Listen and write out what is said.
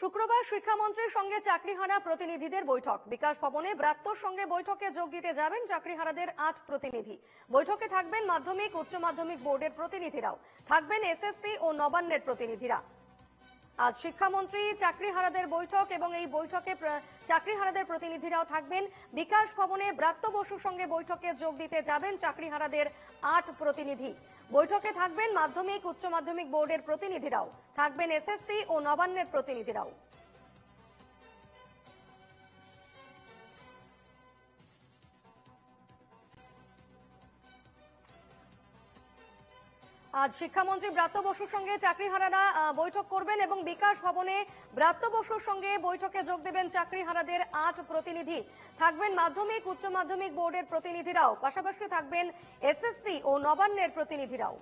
শুক্রবার শিক্ষামন্ত্রীর সঙ্গে চাকরিহারা প্রতিনিধিদের বৈঠক। বিকাশ ভবনে ব্রাত্যর সঙ্গে বৈঠকে যোগ দিতে যাবেন চাকরিহারাদের 8 প্রতিনিধি। বৈঠকে থাকবেন মাধ্যমিক উচ্চ মাধ্যমিক বোর্ডের প্রতিনিধিরাও, থাকবেন এসএসসি ও নবান্নের প্রতিনিধিরা। আজ শিক্ষামন্ত্রী চাকরিহারাদের বৈঠক এবং এই বৈঠকে চাকরিহারাদের প্রতিনিধিরাও থাকবেন। বিকাশ ভবনে ব্রাত্য বসুর সঙ্গে বৈঠকে যোগ দিতে যাবেন চাকরিহারাদের 8 প্রতিনিধি। বৈঠকে থাকবেন মাধ্যমিক উচ্চ মাধ্যমিক বোর্ডের প্রতিনিধিরাও, থাকবেন এসএসসি ও নবান্নের প্রতিনিধিরাও। আজ শিক্ষামন্ত্রী ব্রাত্য বসুর সঙ্গে চাকরিহারারা বৈঠক করবেন এবং বিকাশ ভবনে ব্রাত্য বসুর সঙ্গে বৈঠকে যোগ দেবেন চাকরিহারাদের 8 প্রতিনিধি। থাকবেন মাধ্যমিক উচ্চ মাধ্যমিক বোর্ডের প্রতিনিধিরাও, পাশাপাশি থাকবেন এসএসসি ও নবান্নের প্রতিনিধিরাও।